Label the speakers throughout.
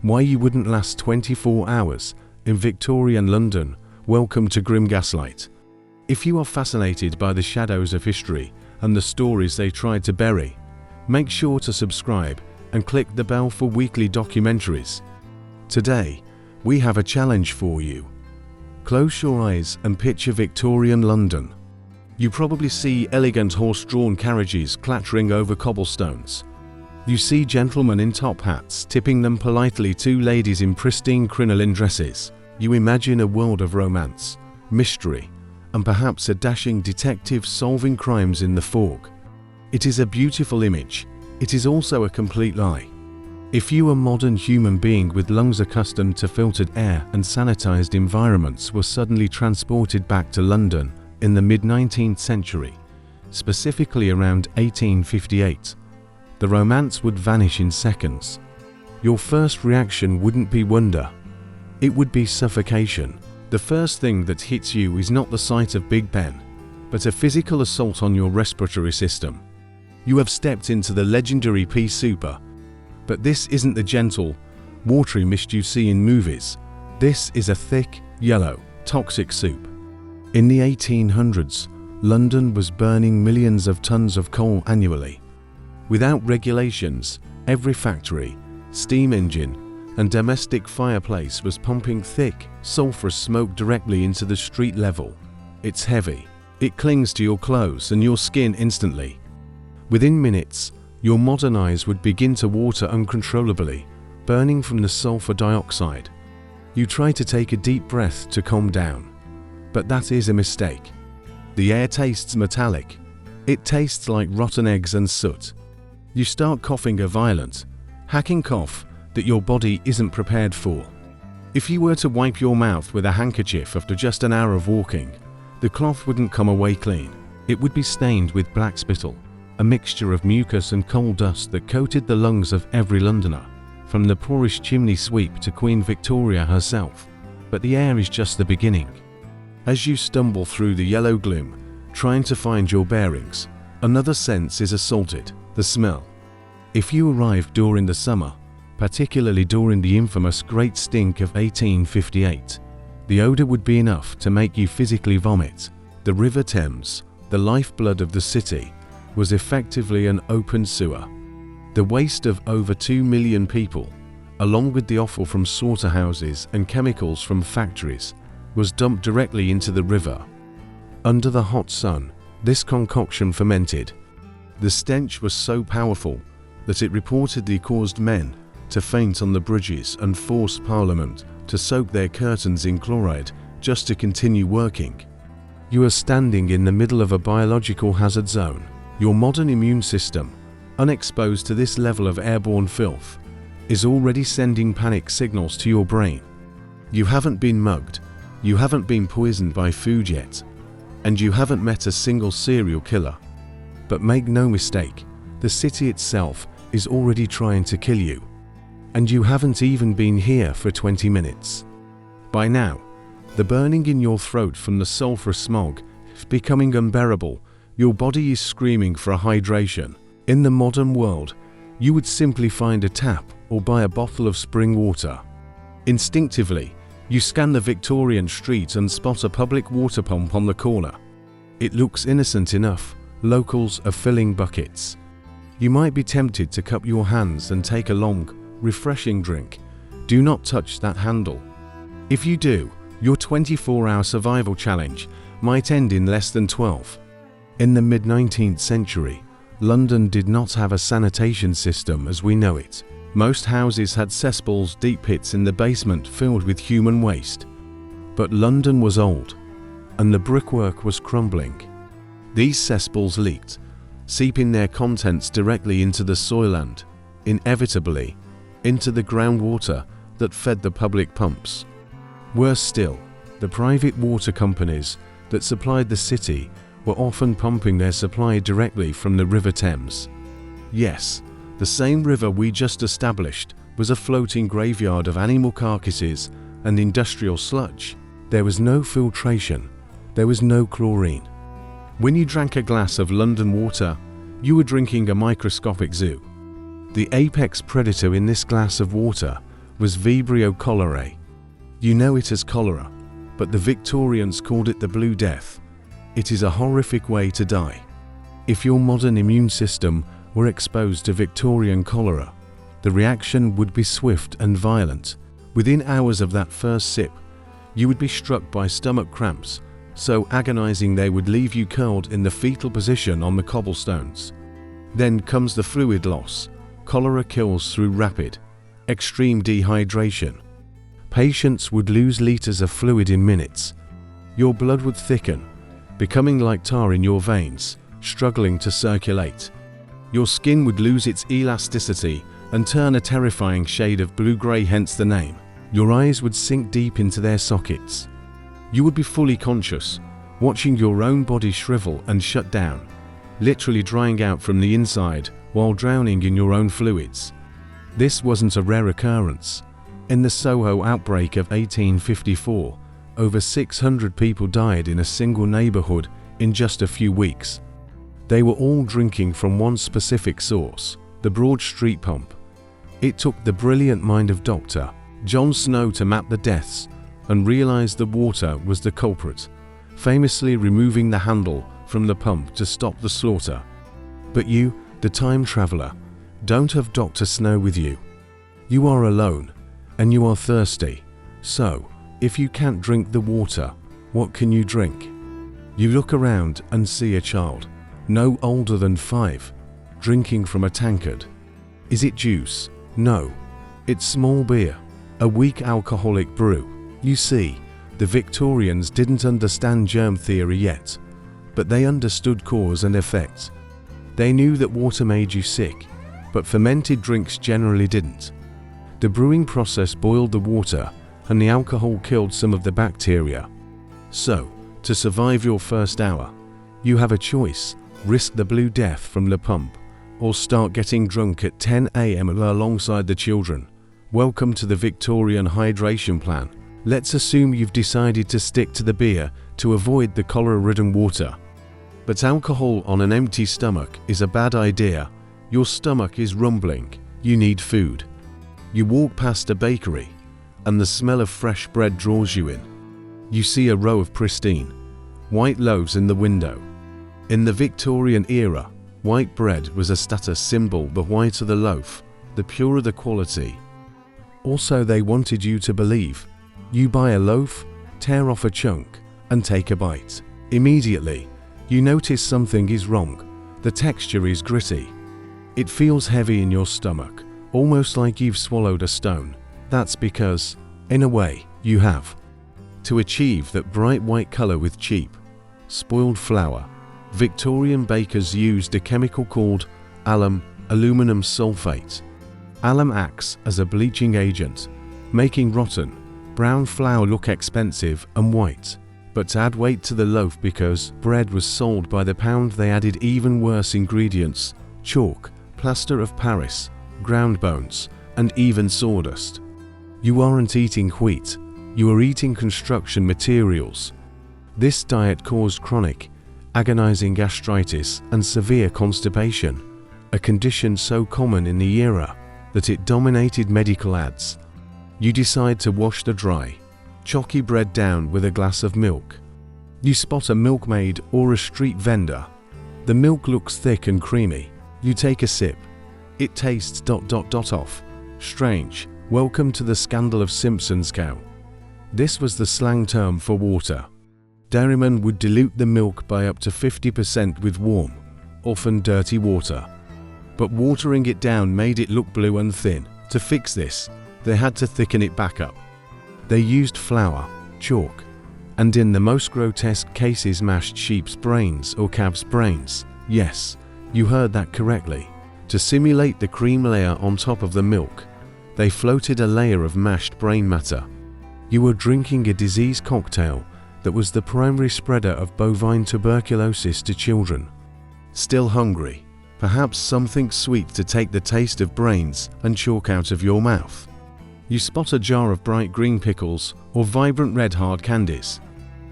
Speaker 1: Why you wouldn't last 24 hours in Victorian London. Welcome to Grim Gaslight. If you are fascinated by the shadows of history and the stories they tried to bury, make sure to subscribe and click the bell for weekly documentaries. Today, we have a challenge for you. Close your eyes and picture Victorian London. You probably see elegant horse-drawn carriages clattering over cobblestones. You see gentlemen in top hats tipping them politely to ladies in pristine crinoline dresses. You imagine a world of romance, mystery, and perhaps a dashing detective solving crimes in the fog. It is a beautiful image. It is also a complete lie. If you, a modern human being with lungs accustomed to filtered air and sanitized environments, were suddenly transported back to London in the mid-19th century, specifically around 1858, the romance would vanish in seconds. Your first reaction wouldn't be wonder. It would be suffocation. The first thing that hits you is not the sight of Big Ben, but a physical assault on your respiratory system. You have stepped into the legendary Pea Souper. But this isn't the gentle, watery mist you see in movies. This is a thick, yellow, toxic soup. In the 1800s, London was burning millions of tons of coal annually. Without regulations, every factory, steam engine, and domestic fireplace was pumping thick, sulfurous smoke directly into the street level. It's heavy. It clings to your clothes and your skin instantly. Within minutes, your modern eyes would begin to water uncontrollably, burning from the sulfur dioxide. You try to take a deep breath to calm down, but that is a mistake. The air tastes metallic. It tastes like rotten eggs and soot. You start coughing a violent, hacking cough that your body isn't prepared for. If you were to wipe your mouth with a handkerchief after just an hour of walking, the cloth wouldn't come away clean. It would be stained with black spittle, a mixture of mucus and coal dust that coated the lungs of every Londoner, from the poorest chimney sweep to Queen Victoria herself. But the air is just the beginning. As you stumble through the yellow gloom, trying to find your bearings, another sense is assaulted: the smell. If you arrived during the summer, particularly during the infamous Great Stink of 1858, the odour would be enough to make you physically vomit. The River Thames, the lifeblood of the city, was effectively an open sewer. The waste of over 2 million people, along with the offal from slaughterhouses and chemicals from factories, was dumped directly into the river. Under the hot sun, this concoction fermented. The stench was so powerful that it reportedly caused men to faint on the bridges and forced Parliament to soak their curtains in chloride just to continue working. You are standing in the middle of a biological hazard zone. Your modern immune system, unexposed to this level of airborne filth, is already sending panic signals to your brain. You haven't been mugged, you haven't been poisoned by food yet, and you haven't met a single serial killer. But make no mistake, the city itself is already trying to kill you. And you haven't even been here for 20 minutes. By now, the burning in your throat from the sulfur smog is becoming unbearable. Your body is screaming for hydration. In the modern world, you would simply find a tap or buy a bottle of spring water. Instinctively, you scan the Victorian street and spot a public water pump on the corner. It looks innocent enough. Locals are filling buckets. You might be tempted to cup your hands and take a long, refreshing drink. Do not touch that handle. If you do, your 24-hour survival challenge might end in less than 12. In the mid-19th century, London did not have a sanitation system as we know it. Most houses had cesspools, deep pits in the basement filled with human waste. But London was old, and the brickwork was crumbling. These cesspools leaked, seeping their contents directly into the soil and, inevitably, into the groundwater that fed the public pumps. Worse still, the private water companies that supplied the city were often pumping their supply directly from the River Thames. Yes, the same river we just established was a floating graveyard of animal carcasses and industrial sludge. There was no filtration, there was no chlorine. When you drank a glass of London water, you were drinking a microscopic zoo. The apex predator in this glass of water was Vibrio cholerae. You know it as cholera, but the Victorians called it the Blue Death. It is a horrific way to die. If your modern immune system were exposed to Victorian cholera, the reaction would be swift and violent. Within hours of that first sip, you would be struck by stomach cramps, so agonizing they would leave you curled in the fetal position on the cobblestones. Then comes the fluid loss. Cholera kills through rapid, extreme dehydration. Patients would lose liters of fluid in minutes. Your blood would thicken, becoming like tar in your veins, struggling to circulate. Your skin would lose its elasticity and turn a terrifying shade of blue-grey, hence the name. Your eyes would sink deep into their sockets. You would be fully conscious, watching your own body shrivel and shut down, literally drying out from the inside while drowning in your own fluids. This wasn't a rare occurrence. In the Soho outbreak of 1854, over 600 people died in a single neighborhood in just a few weeks. They were all drinking from one specific source, the Broad Street pump. It took the brilliant mind of Dr. John Snow to map the deaths and realize the water was the culprit, famously removing the handle from the pump to stop the slaughter. But you, the time traveler, don't have Dr. Snow with you. You are alone, and you are thirsty. So, if you can't drink the water, what can you drink? You look around and see a child, no older than 5, drinking from a tankard. Is it juice? No. It's small beer, a weak alcoholic brew. You see, the Victorians didn't understand germ theory yet, but they understood cause and effect. They knew that water made you sick, but fermented drinks generally didn't. The brewing process boiled the water, and the alcohol killed some of the bacteria. So, to survive your first hour, you have a choice: risk the Blue Death from the pump, or start getting drunk at 10 a.m. alongside the children. Welcome to the Victorian hydration plan. Let's assume you've decided to stick to the beer to avoid the cholera-ridden water. But alcohol on an empty stomach is a bad idea. Your stomach is rumbling. You need food. You walk past a bakery, and the smell of fresh bread draws you in. You see a row of pristine, white loaves in the window. In the Victorian era, white bread was a status symbol. The whiter the loaf, the purer the quality. Also, they wanted you to believe. You buy a loaf, tear off a chunk, and take a bite. Immediately, you notice something is wrong. The texture is gritty. It feels heavy in your stomach, almost like you've swallowed a stone. That's because, in a way, you have. To achieve that bright white color with cheap, spoiled flour, Victorian bakers used a chemical called aluminum sulfate. Alum acts as a bleaching agent, making rotten, brown flour look expensive and white. But to add weight to the loaf, because bread was sold by the pound, they added even worse ingredients: chalk, plaster of Paris, ground bones, and even sawdust. You aren't eating wheat, you are eating construction materials. This diet caused chronic, agonizing gastritis and severe constipation, a condition so common in the era that it dominated medical ads. You decide to wash the dry, chalky bread down with a glass of milk. You spot a milkmaid or a street vendor. The milk looks thick and creamy. You take a sip. It tastes ... off. Strange. Welcome to the scandal of Simpson's cow. This was the slang term for water. Dairymen would dilute the milk by up to 50% with warm, often dirty water. But watering it down made it look blue and thin. To fix this, they had to thicken it back up. They used flour, chalk, and in the most grotesque cases mashed sheep's brains or calf's brains. Yes, you heard that correctly. To simulate the cream layer on top of the milk, they floated a layer of mashed brain matter. You were drinking a disease cocktail that was the primary spreader of bovine tuberculosis to children. Still hungry? Perhaps something sweet to take the taste of brains and chalk out of your mouth. You spot a jar of bright green pickles or vibrant red hard candies.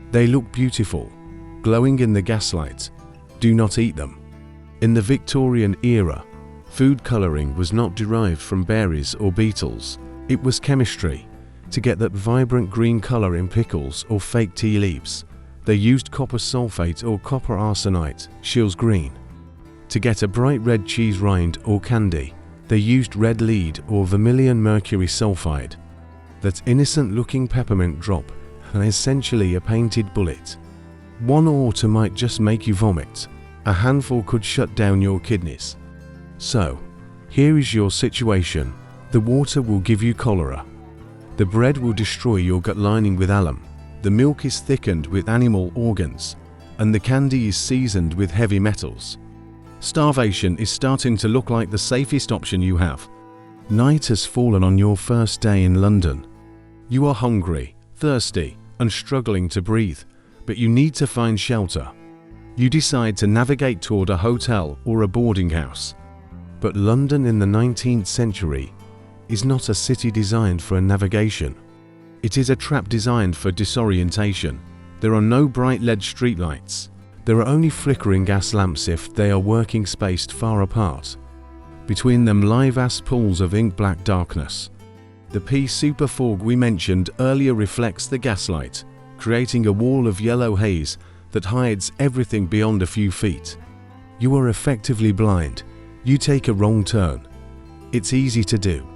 Speaker 1: They look beautiful, glowing in the gaslight. Do not eat them. In the Victorian era, food coloring was not derived from berries or beetles. It was chemistry. To get that vibrant green color in pickles or fake tea leaves, they used copper sulfate or copper arsenite, Scheele's green. To get a bright red cheese rind or candy, they used red lead or vermilion mercury sulfide. That innocent-looking peppermint drop, and essentially a painted bullet. One water might just make you vomit. A handful could shut down your kidneys. So, here is your situation. The water will give you cholera. The bread will destroy your gut lining with alum. The milk is thickened with animal organs. And the candy is seasoned with heavy metals. Starvation is starting to look like the safest option you have. Night has fallen on your first day in London. You are hungry, thirsty, and struggling to breathe, but you need to find shelter. You decide to navigate toward a hotel or a boarding house. But London in the 19th century is not a city designed for navigation. It is a trap designed for disorientation. There are no bright LED streetlights. There are only flickering gas lamps if they are working spaced far apart. Between them lie vast pools of ink-black darkness. The Pea Souper fog we mentioned earlier reflects the gaslight, creating a wall of yellow haze that hides everything beyond a few feet. You are effectively blind. You take a wrong turn. It's easy to do.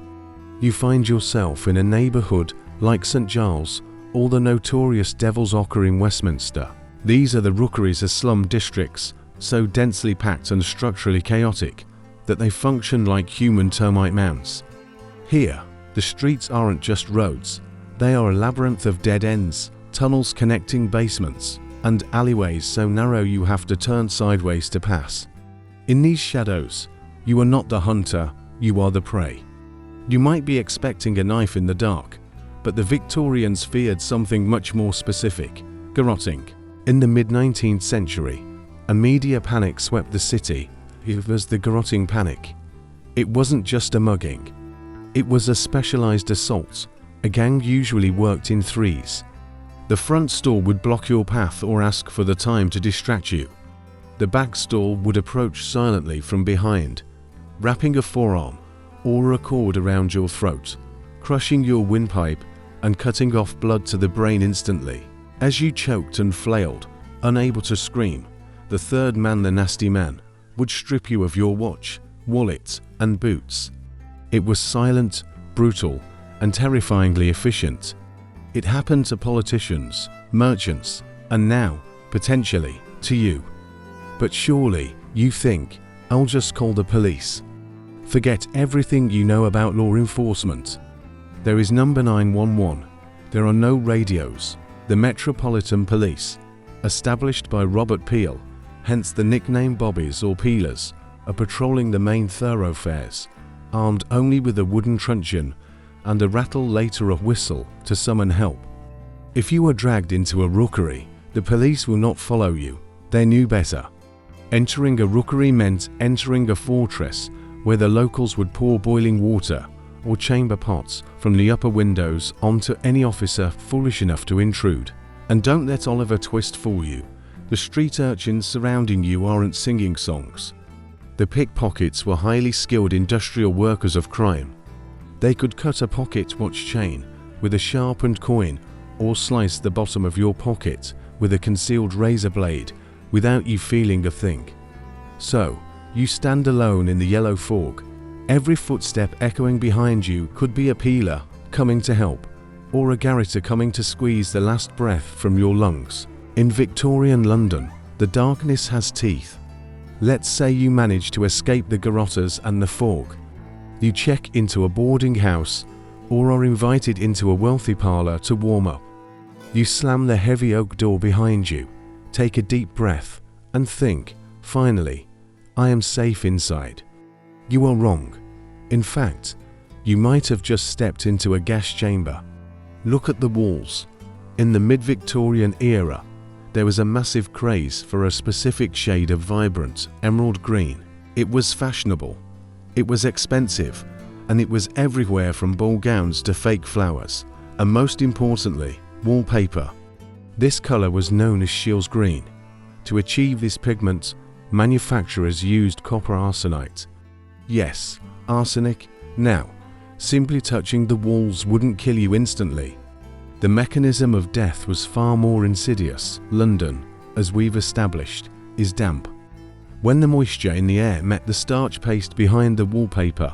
Speaker 1: You find yourself in a neighbourhood like St Giles or the notorious Devil's Ocker in Westminster. These are the rookeries of slum districts, so densely packed and structurally chaotic that they function like human termite mounds. Here, the streets aren't just roads. They are a labyrinth of dead ends, tunnels connecting basements, and alleyways so narrow you have to turn sideways to pass. In these shadows, you are not the hunter, you are the prey. You might be expecting a knife in the dark, but the Victorians feared something much more specific: garroting. In the mid-19th century, a media panic swept the city. It was the garroting panic. It wasn't just a mugging. It was a specialized assault. A gang usually worked in threes. The front stall would block your path or ask for the time to distract you. The back stall would approach silently from behind, wrapping a forearm or a cord around your throat, crushing your windpipe and cutting off blood to the brain instantly. As you choked and flailed, unable to scream, the third man, the nasty man, would strip you of your watch, wallet, and boots. It was silent, brutal, and terrifyingly efficient. It happened to politicians, merchants, and now, potentially, to you. But surely, you think, I'll just call the police. Forget everything you know about law enforcement. There is number 911. There are no radios. The Metropolitan Police, established by Robert Peel, hence the nickname Bobbies or Peelers, are patrolling the main thoroughfares, armed only with a wooden truncheon and a rattle, later a whistle, to summon help. If you were dragged into a rookery, the police will not follow you. They knew better. Entering a rookery meant entering a fortress where the locals would pour boiling water or chamber pots from the upper windows onto any officer foolish enough to intrude. And don't let Oliver Twist fool you. The street urchins surrounding you aren't singing songs. The pickpockets were highly skilled industrial workers of crime. They could cut a pocket watch chain with a sharpened coin or slice the bottom of your pocket with a concealed razor blade without you feeling a thing. So, you stand alone in the yellow fog. Every footstep echoing behind you could be a peeler coming to help, or a garroter coming to squeeze the last breath from your lungs. In Victorian London, the darkness has teeth. Let's say you manage to escape the garroters and the fog. You check into a boarding house or are invited into a wealthy parlour to warm up. You slam the heavy oak door behind you, take a deep breath, and think, finally, I am safe inside. You are wrong. In fact, you might have just stepped into a gas chamber. Look at the walls. In the mid-Victorian era, there was a massive craze for a specific shade of vibrant emerald green. It was fashionable, it was expensive, and it was everywhere from ball gowns to fake flowers, and most importantly, wallpaper. This color was known as Scheele's green. To achieve this pigment, manufacturers used copper arsenite. Yes, arsenic. Now, Simply touching the walls wouldn't kill you instantly. The mechanism of death was far more insidious. London, as we've established, is damp. When the moisture in the air met the starch paste behind the wallpaper,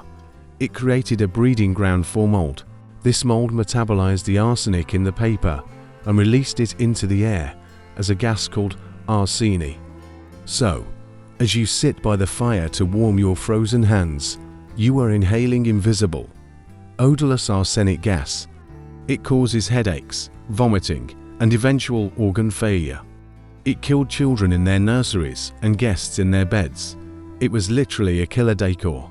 Speaker 1: it created a breeding ground for mold. This mold metabolized the arsenic in the paper and released it into the air as a gas called arsenic. So, as you sit by the fire to warm your frozen hands, you are inhaling invisible, odorless arsenic gas. It causes headaches, vomiting, and eventual organ failure. It killed children in their nurseries and guests in their beds. It was literally a killer decor.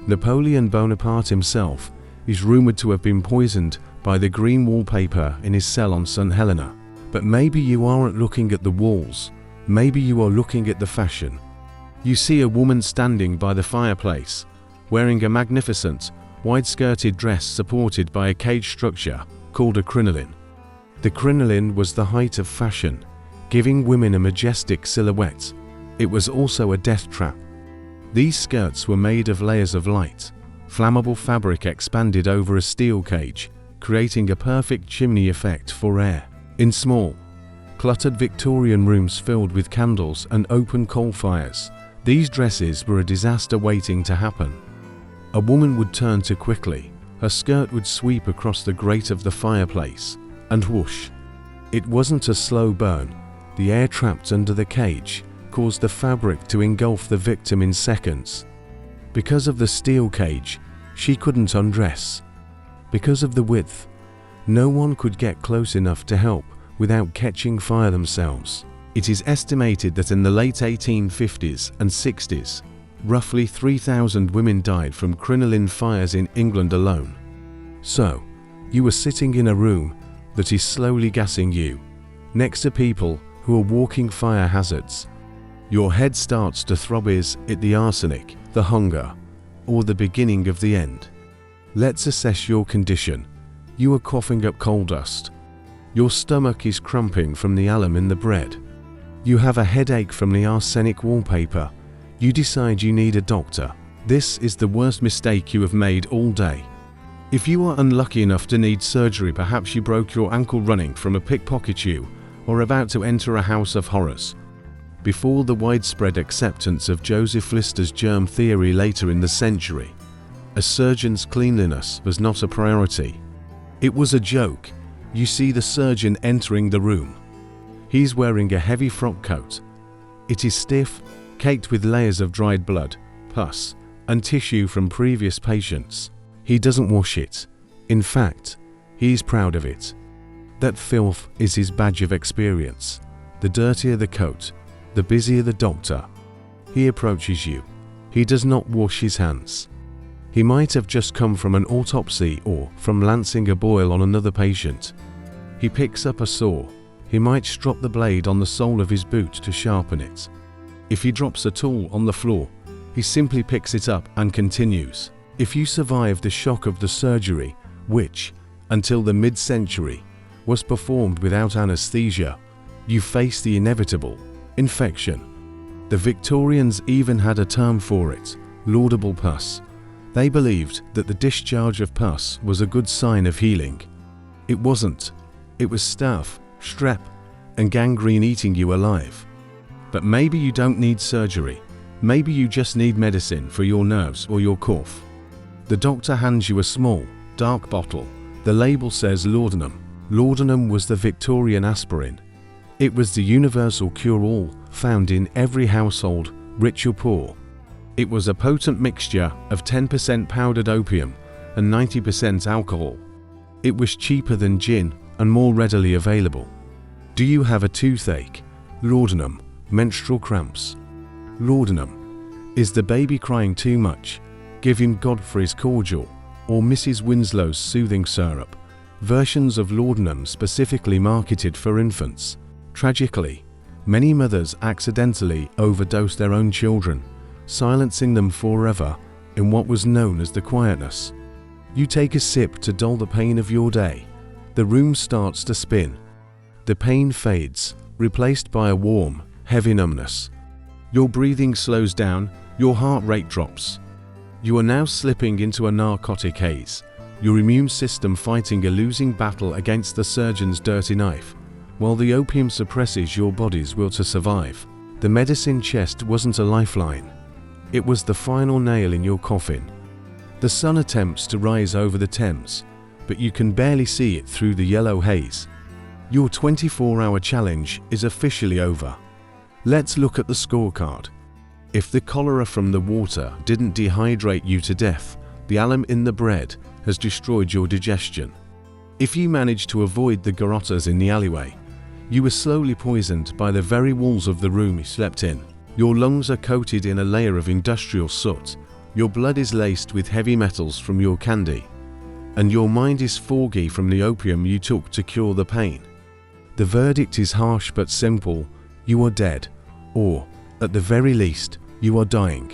Speaker 1: Napoleon Bonaparte himself is rumored to have been poisoned by the green wallpaper in his cell on St. Helena. But maybe you aren't looking at the walls. Maybe you are looking at the fashion. You see a woman standing by the fireplace, wearing a magnificent, wide-skirted dress supported by a cage structure called a crinoline. The crinoline was the height of fashion, giving women a majestic silhouette. It was also a death trap. These skirts were made of layers of light, flammable fabric expanded over a steel cage, creating a perfect chimney effect for air. In small, cluttered Victorian rooms filled with candles and open coal fires, these dresses were a disaster waiting to happen. A woman would turn too quickly, her skirt would sweep across the grate of the fireplace, and whoosh. It wasn't a slow burn. The air trapped under the cage caused the fabric to engulf the victim in seconds. Because of the steel cage, she couldn't undress. Because of the width, no one could get close enough to help without catching fire themselves. It is estimated that in the late 1850s and 60s, roughly 3,000 women died from crinoline fires in England alone. So, you are sitting in a room that is slowly gassing you, next to people who are walking fire hazards. Your head starts to throb. Is it the arsenic, the hunger, or the beginning of the end? Let's assess your condition. You are coughing up coal dust. Your stomach is cramping from the alum in the bread. You have a headache from the arsenic wallpaper. You decide you need a doctor. This is the worst mistake you have made all day. If you are unlucky enough to need surgery, perhaps you broke your ankle running from a pickpocket you, or about to enter a house of horrors. Before the widespread acceptance of Joseph Lister's germ theory later in the century, a surgeon's cleanliness was not a priority. It was a joke. You see the surgeon entering the room. He's wearing a heavy frock coat. It is stiff, caked with layers of dried blood, pus, and tissue from previous patients. He doesn't wash it. In fact, he's proud of it. That filth is his badge of experience. The dirtier the coat, the busier the doctor. He approaches you. He does not wash his hands. He might have just come from an autopsy or from lancing a boil on another patient. He picks up a saw. He might strop the blade on the sole of his boot to sharpen it. If he drops a tool on the floor, he simply picks it up and continues. If you survive the shock of the surgery, which, until the mid-century, was performed without anesthesia, you face the inevitable infection. The Victorians even had a term for it, laudable pus. They believed that the discharge of pus was a good sign of healing. It wasn't. It was staph, strep, and gangrene eating you alive. But maybe you don't need surgery. Maybe you just need medicine for your nerves or your cough. The doctor hands you a small, dark bottle. The label says laudanum. Laudanum was the Victorian aspirin. It was the universal cure-all found in every household, rich or poor. It was a potent mixture of 10% powdered opium and 90% alcohol. It was cheaper than gin and more readily available. Do you have a toothache? Laudanum. Menstrual cramps? Laudanum. Is the baby crying too much? Give him Godfrey's cordial or Mrs. Winslow's soothing syrup. Versions of laudanum specifically marketed for infants. Tragically, many mothers accidentally overdose their own children, silencing them forever in what was known as the quietness. You take a sip to dull the pain of your day. The room starts to spin. The pain fades, replaced by a warm, heavy numbness. Your breathing slows down, your heart rate drops. You are now slipping into a narcotic haze, your immune system fighting a losing battle against the surgeon's dirty knife, while the opium suppresses your body's will to survive. The medicine chest wasn't a lifeline. It was the final nail in your coffin. The sun attempts to rise over the Thames, but you can barely see it through the yellow haze. Your 24-hour challenge is officially over. Let's look at the scorecard. If the cholera from the water didn't dehydrate you to death, the alum in the bread has destroyed your digestion. If you managed to avoid the garrotes in the alleyway, you were slowly poisoned by the very walls of the room you slept in. Your lungs are coated in a layer of industrial soot, your blood is laced with heavy metals from your candy, and your mind is foggy from the opium you took to cure the pain. The verdict is harsh but simple: you are dead, or, at the very least, you are dying.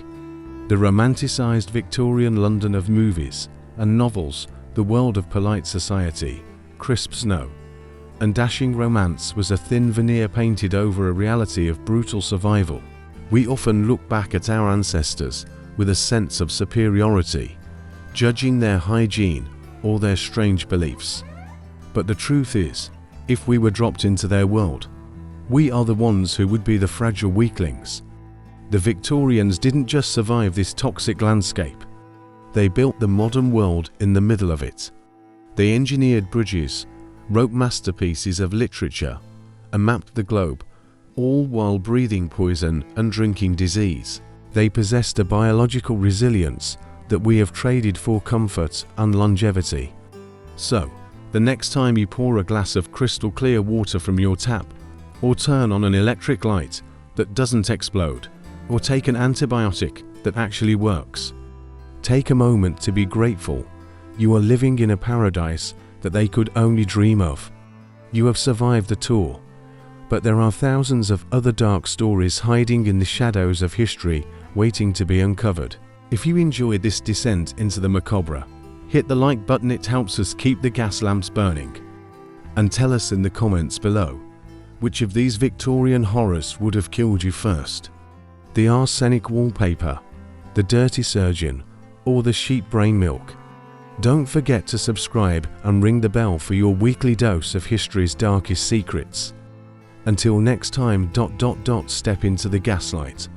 Speaker 1: The romanticized Victorian London of movies and novels, the world of polite society, crisp snow, and dashing romance was a thin veneer painted over a reality of brutal survival. We often look back at our ancestors with a sense of superiority, judging their hygiene or their strange beliefs. But the truth is, if we were dropped into their world, we are the ones who would be the fragile weaklings. The Victorians didn't just survive this toxic landscape. They built the modern world in the middle of it. They engineered bridges, wrote masterpieces of literature, and mapped the globe, all while breathing poison and drinking disease. They possessed a biological resilience that we have traded for comfort and longevity. So, the next time you pour a glass of crystal clear water from your tap, or turn on an electric light that doesn't explode, or take an antibiotic that actually works, take a moment to be grateful. You are living in a paradise that they could only dream of. You have survived the tour, but there are thousands of other dark stories hiding in the shadows of history waiting to be uncovered. If you enjoyed this descent into the macabre, hit the like button, it helps us keep the gas lamps burning. And tell us in the comments below, which of these Victorian horrors would have killed you first? The arsenic wallpaper, the dirty surgeon, or the sheep brain milk? Don't forget to subscribe and ring the bell for your weekly dose of history's darkest secrets. Until next time, step into the gaslight.